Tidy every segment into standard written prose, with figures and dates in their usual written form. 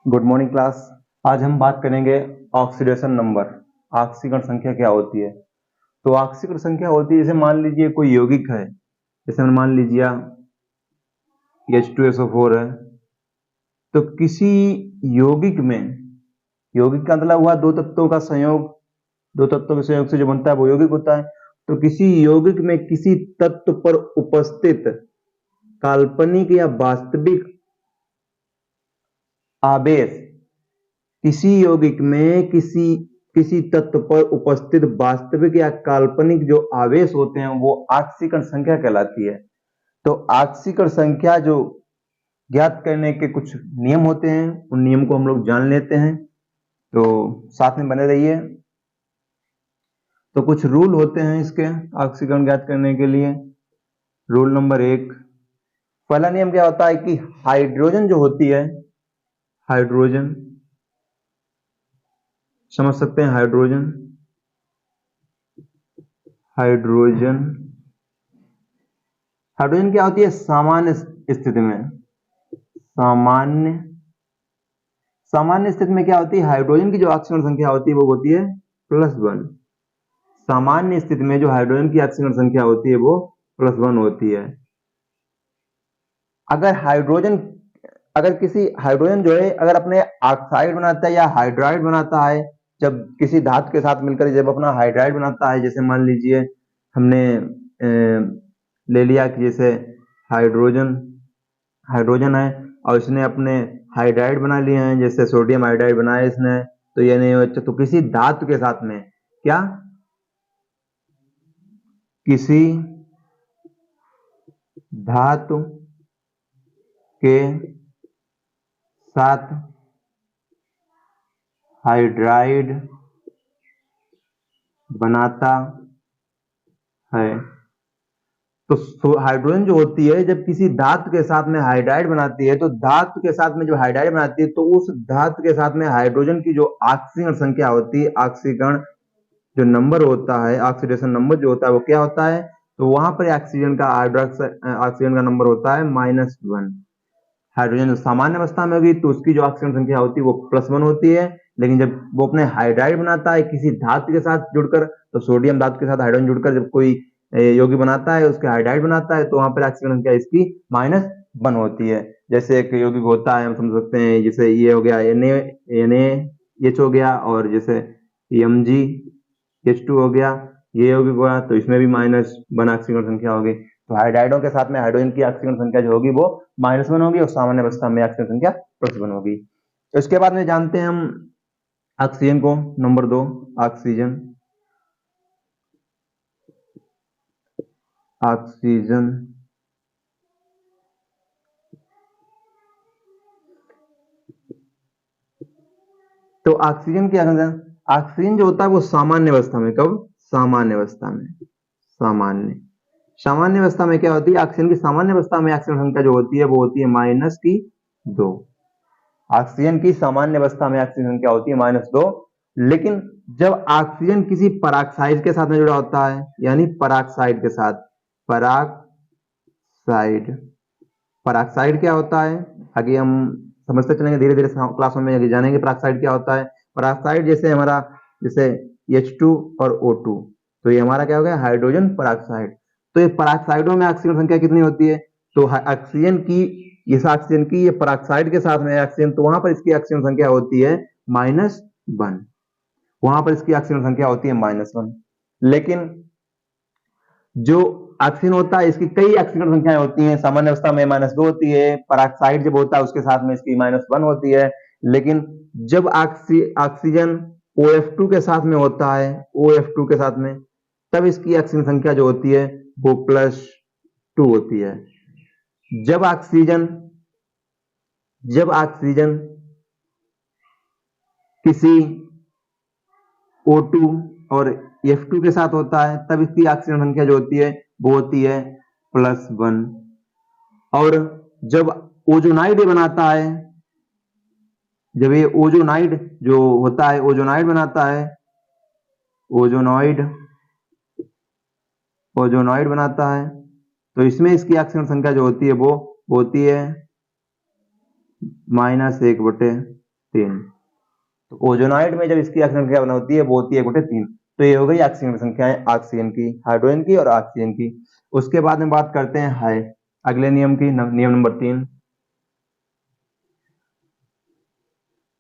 Good morning class. आज हम बात करेंगे ऑक्सीडेशन नंबर, ऑक्सीकरण संख्या क्या होती है। तो ऑक्सीकरण संख्या होती है, जैसे मान लीजिए कोई यौगिक है, जैसे मान लीजिए H2SO4 है, तो किसी यौगिक में, यौगिक का मतलब हुआ दो तत्वों का संयोग, दो तत्वों के संयोग से जो बनता है वो यौगिक होता है। तो किसी यौगिक में किसी तत्व पर उपस्थित काल्पनिक या वास्तविक आवेश, किसी यौगिक में किसी तत्व पर उपस्थित वास्तविक या काल्पनिक जो आवेश होते हैं वो ऑक्सीकरण संख्या कहलाती है। तो ऑक्सीकरण संख्या जो ज्ञात करने के कुछ नियम होते हैं, उन नियम को हम लोग जान लेते हैं, तो साथ में बने रहिए। तो कुछ रूल होते हैं इसके ऑक्सीकरण ज्ञात करने के लिए। रूल नंबर 1, पहला नियम क्या होता है कि हाइड्रोजन जो होती है, हाइड्रोजन समझ सकते हैं, हाइड्रोजन हाइड्रोजन हाइड्रोजन क्या होती है सामान्य स्थिति में, सामान्य स्थिति में क्या होती है, हाइड्रोजन की जो ऑक्सीकरण संख्या होती है वो होती है +1। सामान्य स्थिति में जो हाइड्रोजन की ऑक्सीकरण संख्या होती है वो +1 होती है। अगर किसी हाइड्रोजन जो है अगर अपने ऑक्साइड बनाता है या हाइड्राइड बनाता है, जब किसी धातु के साथ मिलकर जब अपना हाइड्राइड बनाता है, जैसे मान लीजिए हमने ले लिया कि जैसे हाइड्रोजन है और इसने अपने हाइड्राइड बना लिए हैं, जैसे सोडियम हाइड्राइड बनाया इसने, तो ये नहीं होता। तो किसी धातु के साथ में क्या, किसी धातु के साथ हाइड्राइड बनाता है, तो हाइड्रोजन जो होती है जब किसी धातु के साथ में हाइड्राइड बनाती है, तो धातु के साथ में जो हाइड्राइड बनाती है तो उस धातु के साथ में हाइड्रोजन की जो ऑक्सीकरण संख्या होती है, ऑक्सीकरण जो नंबर होता है, ऑक्सीडेशन नंबर जो होता है वो क्या होता है, तो वहां पर ऑक्सीजन का ऑक्सीजन का नंबर होता है -1। हाइड्रोजन जो सामान्य अवस्था में होगी तो उसकी जो ऑक्सीजन संख्या होती है वो +1 होती है, लेकिन जब वो अपने हाइड्राइड बनाता है किसी धातु के साथ जुड़कर, तो सोडियम धातु के साथ हाइड्रोजन जुड़कर जब कोई यौगिक बनाता है, उसके हाइड्राइड बनाता है, तो वहां पर ऑक्सीजन संख्या इसकी -1 होती है। जैसे एक यौगिक होता है, हम समझ सकते हैं, जैसे ये हो गया NaH हो गया, और जैसे MgH2 हो गया, ये यौगिक हुआ, तो इसमें भी -1 ऑक्सीजन संख्या होगी। तो हाइड्राइडों के साथ में हाइड्रोजन की ऑक्सीजन संख्या जो होगी वो -1 होगी और सामान्य अवस्था में ऑक्सीजन संख्या +1 होगी। तो इसके बाद में जानते हैं हम ऑक्सीजन को। नंबर 2, ऑक्सीजन तो ऑक्सीजन क्या है, ऑक्सीजन जो होता है वो सामान्य अवस्था में, कब, सामान्य अवस्था में, सामान्य अवस्था में क्या होती है, ऑक्सीजन की सामान्य अवस्था में ऑक्सीजन संख्या जो होती है वो होती है -2। ऑक्सीजन की सामान्य अवस्था में ऑक्सीजन संख्या होती है -2, लेकिन जब ऑक्सीजन किसी पराक्साइड के साथ में जुड़ा होता है, यानी पराक्साइड के साथ, पराक्साइड क्या होता है आगे हम समझते चलेंगे, धीरे धीरे क्लासों में आगे जानेंगे पराक्साइड क्या होता है। पराक्साइड जैसे हमारा, जैसे H2 और O2, तो ये हमारा क्या हो गया, हाइड्रोजन पराक्साइड। तो ये पराक्साइडों में ऑक्सीजन संख्या कितनी होती है, तो ऑक्सीजन की, इस ऑक्सीजन की ये पराक्साइड के साथ में ऑक्सीजन, तो वहां पर इसकी ऑक्सीजन संख्या होती है -1, वहां पर इसकी ऑक्सीजन संख्या होती है -1। लेकिन जो ऑक्सीजन होता है इसकी कई ऑक्सीजन संख्याएं होती हैं, सामान्य अवस्था में -2 होती है, पराक्साइड जब होता है उसके साथ में इसकी -1 होती है, लेकिन जब ऑक्सीजन OF2 के साथ में होता है, OF2 के साथ में, तब इसकी ऑक्सीजन संख्या जो होती है वो +2 होती है। जब ऑक्सीजन किसी O2 और F2 के साथ होता है, तब इसकी ऑक्सीजन संख्या जो होती है वो होती है +1। और जब ओजोनाइड बनाता है, जब ये ओजोनाइड जो होता है, ओजोनाइड बनाता है, ओजोनाइड बनाता है, तो इसमें इसकी ऑक्सीजन संख्या जो होती है वो होती है -1/2। 3। तो ओजोनाइड में जब इसकी ऑक्सीजन संख्या बना होती है वो होती है 1/3। तो ये हो गई ऑक्सीजन की संख्याएं ऑक्सीजन की, हाइड्रोजन की और ऑक्सीजन की। उसके बाद में बात करते हैं हाई अगले नियम की, नियम नंबर 3।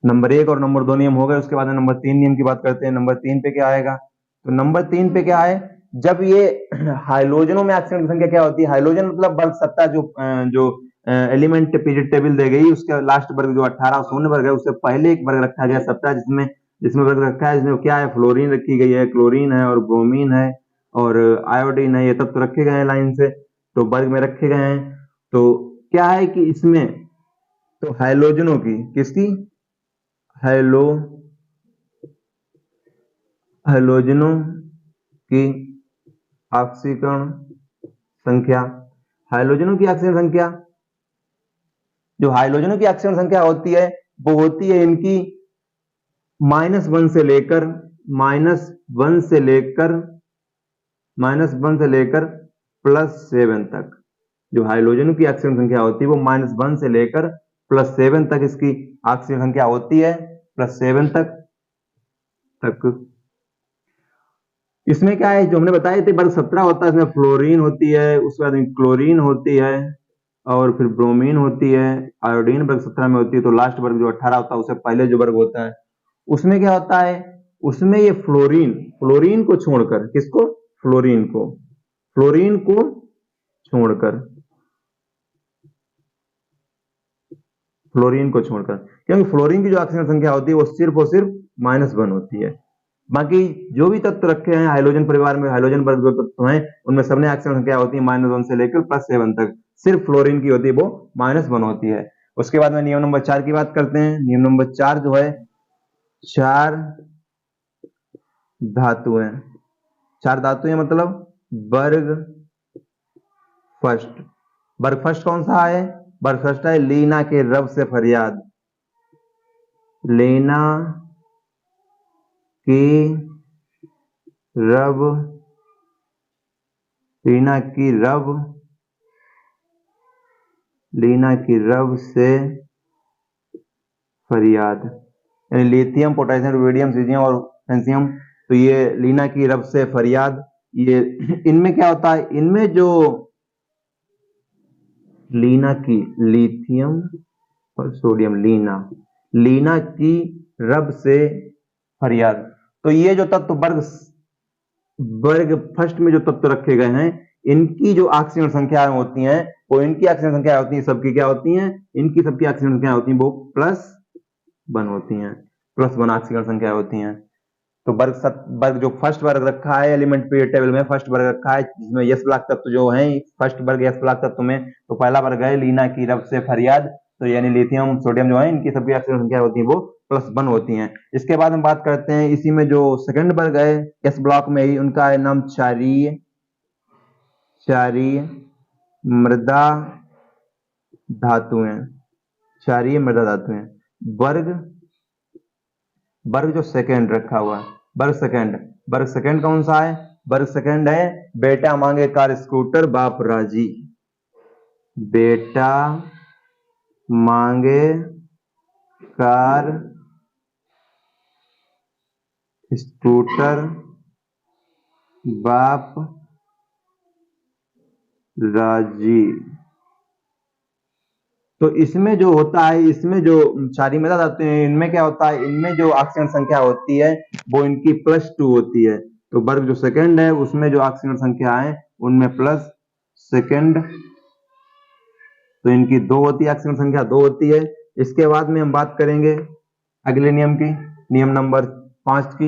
नंबर 1 और नंबर 2 नियम हो गए। उसके बाद में नंबर 3 नियम की बात करते हैं। नंबर 3 पे क्या आएगा? तो नंबर 3 पे क्या है, जब ये हाइड्रोजनों में ऑक्सीजन की संख्या क्या होती है, हाइड्रोजन मतलब वर्ग सत्ता जो एलिमेंट पीरियड टेबल दे गई, उसका लास्ट वर्ग जो 18 शून्य वर्ग है उससे पहले एक वर्ग रखा गया सत्ता, जिसमें जिसमें वर्ग रखा है, जिसमें क्या है, फ्लोरीन रखी गई है, क्लोरीन है और ब्रोमीन है और आयोडीन है। ये तत्व रखे गए हैं लाइन से, तो वर्ग में रखे गए हैं। तो क्या है कि इसमें तो हाइड्रोजनों की, किसकी, हाइड्रोजनों की ऑक्सीकरण संख्या, हाइड्रोजनों की ऑक्सीजन संख्या, जो हाइड्रोजनों की ऑक्सीजन संख्या होती है वो होती है इनकी -1 से लेकर +7 तक। जो हाइड्रोजन की ऑक्सीजन संख्या होती है वो -1 से लेकर +7 तक इसकी ऑक्सीजन संख्या होती है, +7 तक। इसमें क्या है, जो हमने बताया थे वर्ग 17 होता है, इसमें फ्लोरीन होती है, उसके बाद क्लोरीन होती है और फिर ब्रोमीन होती है, आयोडीन वर्ग 17 में होती है। तो लास्ट वर्ग जो 18 होता है उससे पहले जो वर्ग होता है उसमें क्या होता है, उसमें ये फ्लोरीन को छोड़कर, किसको, फ्लोरीन को छोड़कर, क्योंकि फ्लोरीन की जो ऑक्सीजन संख्या होती है वो सिर्फ और सिर्फ -1 होती है। बाकी जो भी तत्व रखे हैं हाइड्रोजन परिवार में, हाइड्रोजन वर्ग जो तत्व हैं उनमें सबने ऑक्सीजन संख्या होती है -1 से लेकर +7 तक। सिर्फ फ्लोरीन की होती है वो -1 होती है। उसके बाद में नियम नंबर 4 की बात करते हैं। नियम नंबर 4 जो है, 4 धातुएं, 4 धातुएं मतलब वर्ग फर्स्ट कौन सा है, वर्ग फर्स्ट है लीना के रब से फरियाद, लीना की रब से फरियाद, यानी लिथियम, पोटेशियम, रुबिडियम, सीजियम और फ्रांसियम। तो ये लीना की रब से फरियाद, ये इनमें क्या होता है, इनमें जो लीना की, लिथियम और सोडियम, लीना की रब से फरियाद। तो ये जो तत्व वर्ग फर्स्ट में जो तत्व रखे गए हैं इनकी जो ऑक्सीजन संख्या होती हैं वो, इनकी ऑक्सीजन संख्या होती है सबकी क्या होती हैं, इनकी सबकी ऑक्सीजन संख्या होती है वो +1 होती हैं, +1 ऑक्सीजन संख्या होती हैं। तो वर्ग जो फर्स्ट वर्ग रखा है एलिमेंट पीरियड टेबल में, फर्स्ट वर्ग रखा है जिसमें यस ब्लॉक तत्व जो है फर्स्ट वर्ग यस ब्लॉक तत्व में, तो पहला वर्ग है लीना की रब से फरियाद। तो यानी लिथियम, सोडियम जो है इनकी सबकी ऑक्सीजन संख्या होती है वो +1 होती हैं। इसके बाद हम बात करते हैं इसी में जो सेकंड वर्ग है एस ब्लॉक में ही, उनका है नाम क्षारीय मृदा धातुएं, क्षारीय मृदा धातुएं। वर्ग जो सेकंड रखा हुआ है, वर्ग सेकंड कौन सा है, वर्ग सेकंड है बेटा मांगे कार स्कूटर बाप राजी, बेटा मांगे कार स्कूटर बाप राजी। तो इसमें जो होता है, इसमें जो क्षारीय मृदा धातुएं हैं इनमें क्या होता है, इनमें जो ऑक्सीजन संख्या होती है वो इनकी +2 होती है। तो वर्ग जो सेकंड है उसमें जो ऑक्सीजन संख्या है उनमें +2, तो इनकी 2 होती है, ऑक्सीजन संख्या 2 होती है। इसके बाद में हम बात करेंगे अगले नियम की, नियम नंबर 5 की।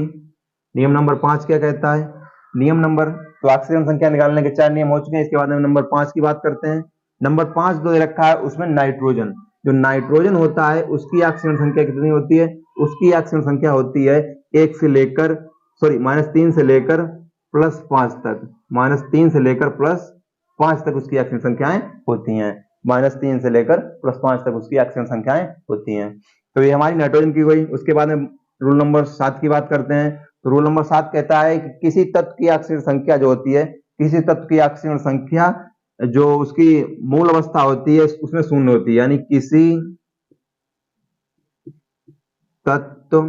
नियम नंबर 5 क्या कहता है, नियम नंबर, तो ऑक्सीजन संख्या निकालने के 4 नियम हो चुके हैं। इसके बाद में नंबर 5 की बात करते हैं। नंबर 5 जो रखा है उसमें नाइट्रोजन, जो नाइट्रोजन होता है उसकी ऑक्सीजन संख्या कितनी होती है, उसकी ऑक्सीजन संख्या होती है -3 से लेकर +5 तक, -3 से लेकर +5 तक उसकी ऑक्सीजन संख्याएं होती हैं, -3 से लेकर +5 तक उसकी ऑक्सीजन संख्याएं होती हैं। तो ये हमारी नाइट्रोजन की हुई। उसके बाद में रूल नंबर 7 की बात करते हैं। तो रूल नंबर 7 कहता है कि किसी तत्व की ऑक्सीजन संख्या जो होती है, किसी तत्व की ऑक्सीजन संख्या जो उसकी मूल अवस्था होती है उसमें 0 होती है, यानी किसी तत्व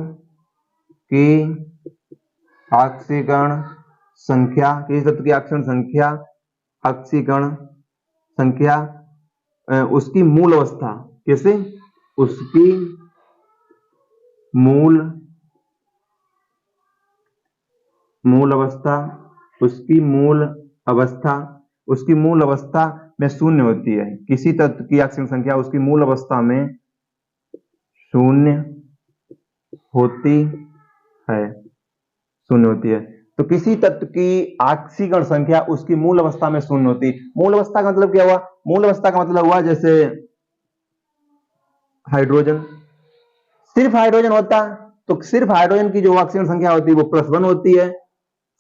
की ऑक्सीकरण संख्या, किसी तत्व की ऑक्सीकरण संख्या, ऑक्सीकरण संख्या उसकी मूल अवस्था, कैसे, उसकी मूल अवस्था, उसकी मूल अवस्था, उसकी मूल अवस्था में शून्य होती है। किसी तत्व की ऑक्सीकरण संख्या उसकी मूल अवस्था में शून्य होती है, शून्य होती है। तो किसी तत्व की ऑक्सीकरण संख्या उसकी मूल अवस्था में शून्य होती है। मूल अवस्था का मतलब क्या हुआ? मूल अवस्था का मतलब हुआ जैसे हाइड्रोजन, सिर्फ हाइड्रोजन होता तो सिर्फ हाइड्रोजन की जो ऑक्सीजन संख्या होती है वो +1 होती है।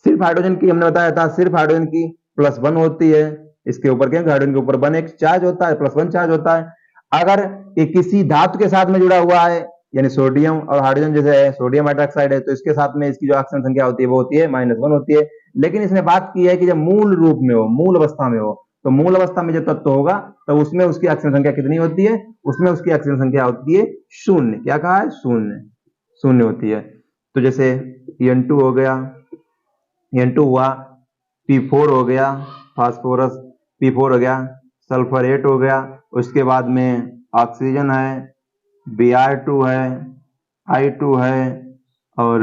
सिर्फ हाइड्रोजन की हमने बताया था, सिर्फ हाइड्रोजन की +1 होती है। इसके ऊपर क्या, हाइड्रोजन के ऊपर 1 एक चार्ज होता है, +1 चार्ज होता है। अगर ये किसी धातु के साथ में जुड़ा हुआ है, यानी सोडियम और हाइड्रोजन जैसे है, सोडियम हाइड्रोक्साइड है, तो इसके साथ में इसकी जो ऑक्सीजन संख्या होती है वो होती है -1 होती है। लेकिन इसने बात की है कि जब मूल रूप में हो, मूल अवस्था में हो, तो मूल अवस्था में जब तत्व होगा तो उसमें उसकी ऑक्सीजन संख्या कितनी होती है? उसमें उसकी ऑक्सीजन संख्या होती है 0। क्या कहा है? 0 होती है। तो जैसे N2 हो गया, N2 हुआ, P4 हो गया, फास्फोरस P4 हो गया, सल्फर 8 हो गया, उसके बाद में ऑक्सीजन है, Br2 है, I2 है और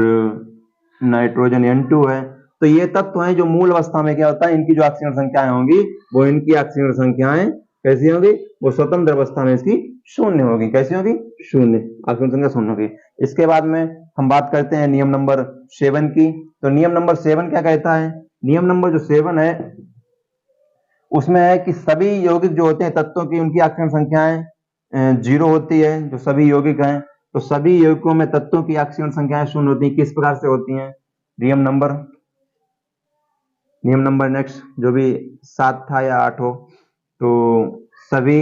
नाइट्रोजन N2 है। तो ये तत्व हैं जो मूल अवस्था में क्या होता है, इनकी जो ऑक्सीजन संख्याएं होंगी वो इनकी ऑक्सीजन संख्याएं कैसी होंगी? वो स्वतंत्र अवस्था में इसकी 0 होगी। कैसी होगी? 0, ऑक्सीजन संख्या 0 होगी। इसके बाद में हम बात करते हैं नियम नंबर 7 की। तो नियम नंबर 7 क्या कहता है? नियम नंबर जो 7 है उसमें है कि सभी यौगिक जो होते हैं तत्वों की, उनकी ऑक्सीजन संख्याएं 0 होती है। जो सभी यौगिक हैं, तो सभी यौगिकों में तत्वों की ऑक्सीजन संख्याएं 0 होती हैं। किस प्रकार से होती हैं? नियम नंबर नेक्स्ट जो भी 7 था या 8 हो, तो सभी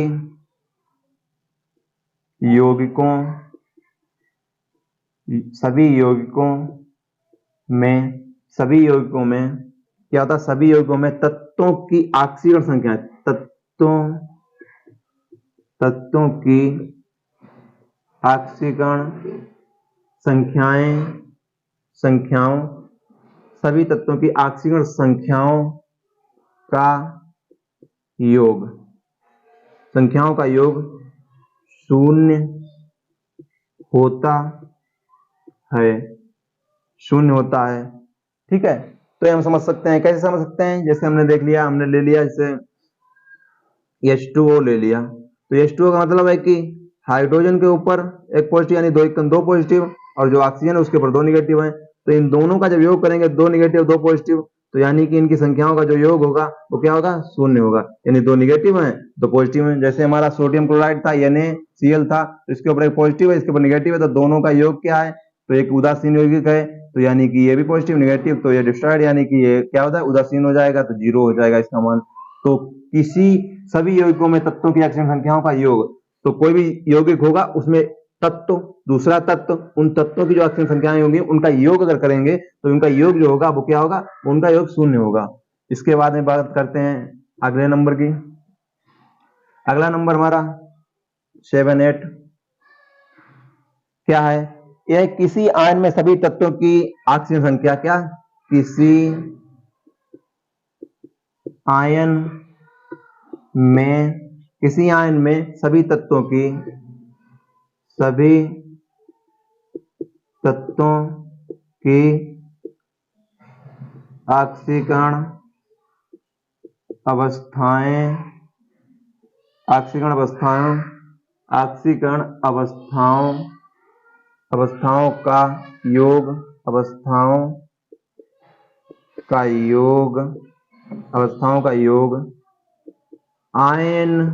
यौगिकों में क्या होता है? सभी यौगिकों में तत्वों की ऑक्सीजन संख्या, तत्वों की ऑक्सीकरण संख्याओं, सभी तत्वों की ऑक्सीकरण संख्याओं का योग 0 होता है, 0 होता है। ठीक है, तो ये हम समझ सकते हैं। कैसे समझ सकते हैं? जैसे हमने देख लिया, हमने ले लिया जैसे H2O ले लिया, तो H2O का मतलब है कि हाइड्रोजन के ऊपर एक पॉजिटिव यानी 2 पॉजिटिव, और जो ऑक्सीजन है उसके ऊपर 2 नेगेटिव है। तो इन दोनों का जब योग करेंगे, 2 नेगेटिव 2 पॉजिटिव, तो यानी कि इनकी संख्याओं का जो योग होगा वो क्या होगा? 0 होगा। यानी 2 नेगेटिव है 2 पॉजिटिव है। जैसे हमारा सोडियम क्लोराइड था, NaCl था, तो इसके ऊपर एक पॉजिटिव है, इसके ऊपर नेगेटिव है, तो दोनों का योग क्या है? तो एक उदासीन यौगिक है, तो यानी कि ये भी पॉजिटिव नेगेटिव, तो ये डिस्ट्रॉयड, यानी कि ये क्या होता है? उदासीन हो जाएगा, तो 0 हो जाएगा इसका मान। तो सभी यौगिकों में तत्वों की ऑक्सीजन संख्याओं का योग, तो कोई भी यौगिक होगा उसमें तत्व, दूसरा तत्व, उन तत्वों की जो ऑक्सीजन संख्याएं होंगी उनका योग अगर करेंगे तो उनका योग जो होगा वो क्या होगा? उनका योग 0 होगा। इसके बाद में बात करते हैं अगले नंबर की। अगला नंबर हमारा 7, 8 क्या है? यह किसी आयन में सभी तत्वों की ऑक्सीजन संख्या, क्या? किसी आयन में सभी तत्वों की ऑक्सीकरण अवस्थाओं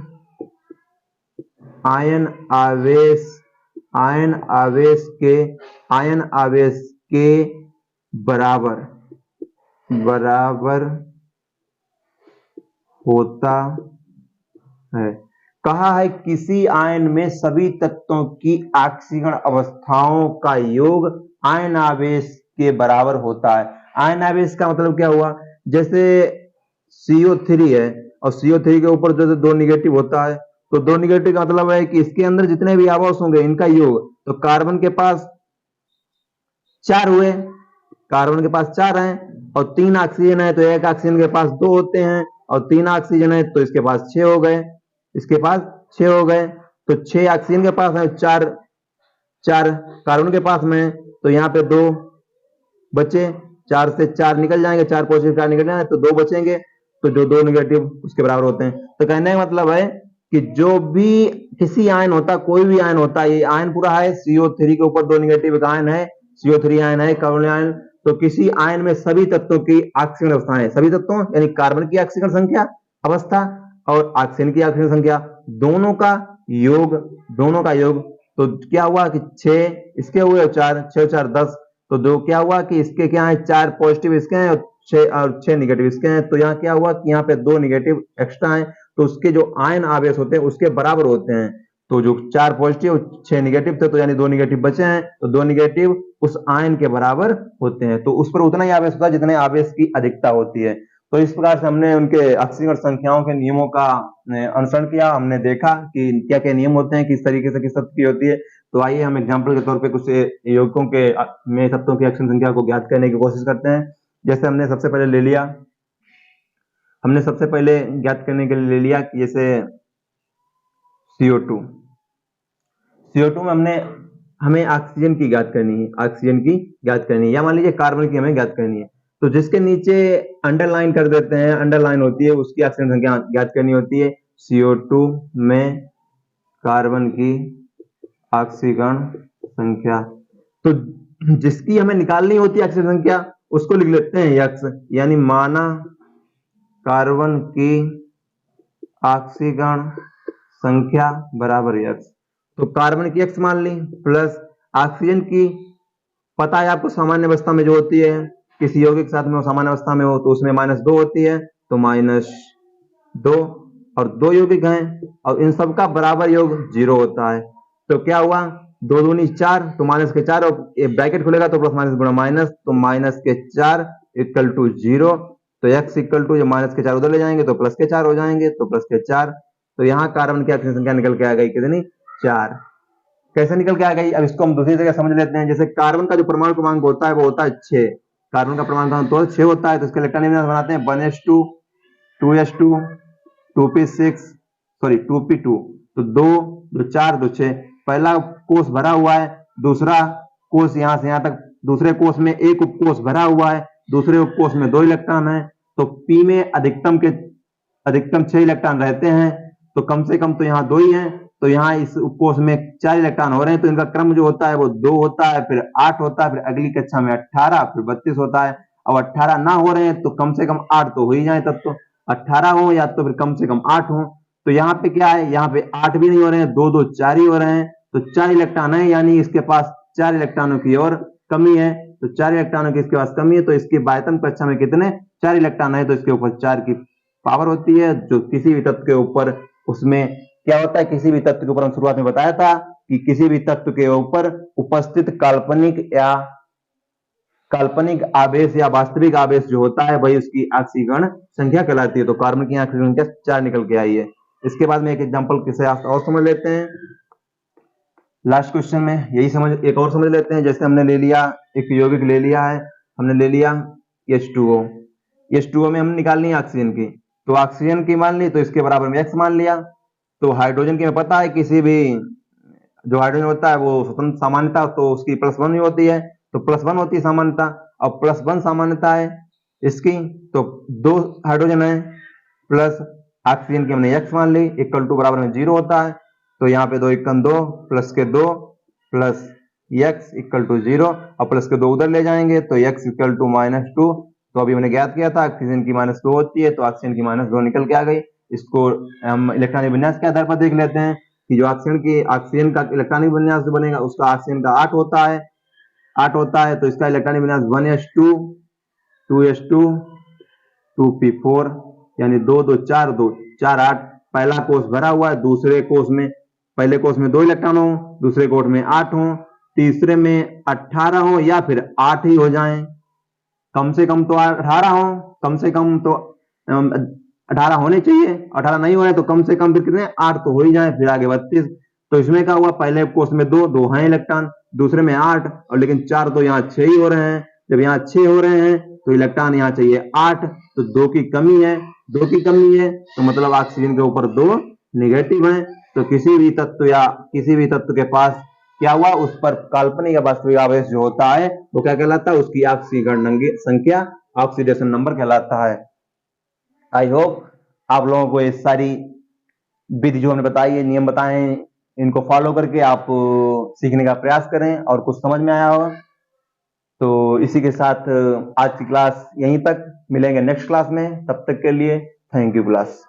का योग आयन आवेश के बराबर होता है। कहा है किसी आयन में सभी तत्वों की ऑक्सीकरण अवस्थाओं का योग आयन आवेश के बराबर होता है। आयन आवेश का मतलब क्या हुआ? जैसे CO3 है और CO3 के ऊपर जैसे 2 नेगेटिव होता है, तो 2 नेगेटिव का मतलब है कि इसके अंदर जितने भी आवेश होंगे इनका योग, तो कार्बन के पास 4 हुए, कार्बन के पास 4 हैं और 3 ऑक्सीजन है तो एक ऑक्सीजन के पास 2 होते हैं और 3 ऑक्सीजन है तो इसके पास 6 हो गए, इसके पास 6 हो गए। तो 6 ऑक्सीजन के पास है, 4 कार्बन के पास में, तो यहाँ पे 2 बचे, 4 से 4 निकल जाएंगे, 4 पॉजिटिव 4 निकल जाएंगे तो 2 बचेंगे, तो जो 2 नेगेटिव उसके बराबर होते हैं। तो कहने का मतलब है कि जो भी किसी आयन होता है, कोई भी आयन होता है, ये आयन पूरा है, CO3 के ऊपर 2 नेगेटिव एक आयन है, CO3 आयन है, कार्बन आयन। तो किसी आयन में सभी तत्वों की ऑक्सीजन अवस्थाएं, सभी तत्वों यानी कार्बन की ऑक्सीजन संख्या अवस्था और ऑक्सीजन की ऑक्सीजन संख्या दोनों का योग, तो क्या हुआ कि 6 इसके हुए और 4, 6 4 10, तो दो क्या हुआ कि इसके क्या है, 4 पॉजिटिव इसके हैं और 6 निगेटिव इसके हैं। तो यहाँ क्या हुआ कि यहाँ पे 2 निगेटिव एक्स्ट्रा हैं, तो उसके जो आयन आवेश होते हैं उसके बराबर होते हैं। तो जो 4 पॉजिटिव 6 निगेटिव थे, तो यानी 2 निगेटिव बचे हैं, तो 2 निगेटिव उस आयन के बराबर होते हैं, तो उस पर उतना ही आवेश होता है जितने आवेश की अधिकता होती है। तो इस प्रकार से हमने उनके ऑक्सीजन संख्याओं के नियमों का अनुसरण किया, हमने देखा कि क्या क्या नियम होते हैं, किस तरीके से किस तत्व की होती है। तो आइए हम एग्जाम्पल के तौर पे कुछ यौगिकों के में तत्वों की ऑक्सीजन संख्या को ज्ञात करने की कोशिश करते हैं। जैसे हमने सबसे पहले ले लिया, हमने सबसे पहले ज्ञात करने के लिए ले लिया कि जैसे CO2 में हमें ऑक्सीजन की ज्ञात करनी है, ऑक्सीजन की ज्ञात करनी है, या मान लीजिए कार्बन की हमें ज्ञात करनी है। तो जिसके नीचे अंडरलाइन कर देते हैं, अंडरलाइन होती है, उसकी ऑक्सीजन संख्या ज्ञात करनी होती है। CO2 में कार्बन की ऑक्सीजन संख्या, तो जिसकी हमें निकालनी होती है ऑक्सीजन संख्या उसको लिख लेते हैं यक्स, यानी माना कार्बन की ऑक्सीजन संख्या बराबर यक्स। तो कार्बन की एक्स मान ली प्लस ऑक्सीजन की पता है आपको सामान्य अवस्था में जो होती है, किसी यौगिक के साथ में वो सामान्य अवस्था में हो तो उसमें -2 होती है, तो -2 और 2 यौगिक हैं और इन सब का बराबर योग 0 होता है। तो क्या हुआ, 2 दूनी 4, तो माइनस के 4 और ब्रैकेट खुलेगा तो प्लस माइनस गुणा माइनस, तो -4 = 0। तो x = जो माइनस के 4 उधर ले जाएंगे तो प्लस के 4 हो जाएंगे, तो प्लस के 4। तो यहाँ कार्बन की ऑक्सीजन संख्या निकल के आ गई कितनी, 4। कैसे निकल के आ गई, अब इसको हम दूसरी जगह समझ लेते हैं। जैसे कार्बन का जो परमाणु क्रमांक होता है वो होता है 6, कार्बन का परमाणु क्रमांक तो 6 होता है, तो इसके इलेक्ट्रॉन विन्यास बनाते हैं 1s2 2s2 2p6 sorry 2p2, तो 2 2 4 2 6। पहला कोष भरा हुआ है, दूसरा कोष यहाँ से यहाँ तक, दूसरे कोष में एक उपकोष भरा हुआ है, दूसरे उपकोष में 2 इलेक्ट्रॉन है, तो p में अधिकतम 6 इलेक्ट्रॉन रहते हैं, तो कम से कम तो यहाँ 2 ही हैं, तो यहाँ इस उपकोष में 4 इलेक्ट्रॉन हो रहे हैं, तो इनका क्रम जो होता है वो 2 होता है, फिर 8 होता है, फिर अगली कक्षा में 18, फिर 32 होता है। अब 18 ना हो रहे हैं तो कम से कम 8 तो हो ही जाए, तब तो 18 हो या तो फिर कम से कम 8 हो। तो यहाँ पे क्या है, यहाँ पे 8 भी नहीं हो रहे हैं, 2 2 4 ही हो रहे हैं, तो 4 इलेक्ट्रॉन है, यानी इसके पास 4 इलेक्ट्रॉनों की और कमी है, तो 4 इलेक्ट्रॉनों की इसके पास कमी है, तो इसके बायतन कक्षा में कितने 4 इलेक्ट्रॉन है, तो इसके ऊपर 4 की पावर होती है। जो किसी भी तत्व के ऊपर, उसमें क्या होता है, किसी भी तत्व के ऊपर हम शुरुआत में बताया था कि किसी भी तत्व के ऊपर उपस्थित काल्पनिक आवेश या वास्तविक आवेश जो होता है वही उसकी ऑक्सीजन संख्या कहलाती है। तो कार्बन की ऑक्सीजन संख्या 4 निकल के आई है। इसके बाद में एक एग्जांपल किसे और समझ लेते हैं, लास्ट क्वेश्चन में यही एक और समझ लेते हैं। जैसे हमने ले लिया एक यौगिक ले लिया है, हमने ले लिया H2O में हम निकालनी है ऑक्सीजन की, तो ऑक्सीजन की मान ली तो इसके बराबर में x मान लिया। तो हाइड्रोजन की हमें पता है किसी भी जो हाइड्रोजन होता है वो स्वतंत्र सामान्यता तो उसकी +1 ही होती है, तो +1 होती है सामान्यता, और +1 सामान्यता है इसकी, तो 2 हाइड्रोजन है प्लस ऑक्सीजन की हमने x मान ली = बराबर में 0 होता है, तो यहाँ पे 2 × 2 प्लस के 2 प्लस x = 0 और प्लस के 2 उधर ले जाएंगे, तो x = -2। तो अभी मैंने ज्ञात किया था ऑक्सीजन की -2 होती है, तो ऑक्सीजन की -2 निकल के आ गई। इसको हम इलेक्ट्रॉनिक विन्यास के आधार पर देख लेते हैं कि जो ऑक्सीजन का इलेक्ट्रॉनिक विन्यास जो बनेगा उसका ऑक्सीजन का 8 होता है, तो इसका इलेक्ट्रॉनिक विन्यास 1s2 2s2 2p4, यानी 2 2 4 2 4 8। पहला कोष भरा हुआ है, दूसरे कोष में पहले कोष में 2 इलेक्ट्रॉन हो, दूसरे कोष में 8 हो, तीसरे में 18 हो या फिर 8 ही हो जाएं, कम से कम तो 18 हो, कम से कम तो 18 होने चाहिए, 18 नहीं हो रहे तो कम से कम फिर कितने 8 तो हो ही जाए, फिर आगे 32, तो इसमें क्या हुआ, पहले कोर्स में दो हैं इलेक्ट्रॉन, दूसरे में 8, और लेकिन 4 तो यहाँ 6 ही हो रहे हैं। जब यहाँ 6 हो रहे हैं तो इलेक्ट्रॉन यहाँ चाहिए 8, तो 2 की कमी है, 2 की कमी है तो मतलब ऑक्सीजन के ऊपर 2 निगेटिव हैं। तो किसी भी तत्व के पास क्या हुआ, उस पर काल्पनिक या वास्तविक आवेश जो होता है वो क्या कहलाता है, उसकी ऑक्सीकरण संख्या, ऑक्सीडेशन नंबर कहलाता है। आई होप आप लोगों को ये सारी विधि जो हमने बताई है, नियम बताए हैं, इनको फॉलो करके आप सीखने का प्रयास करें और कुछ समझ में आया होगा। तो इसी के साथ आज की क्लास यहीं तक, मिलेंगे नेक्स्ट क्लास में, तब तक के लिए थैंक यू क्लास।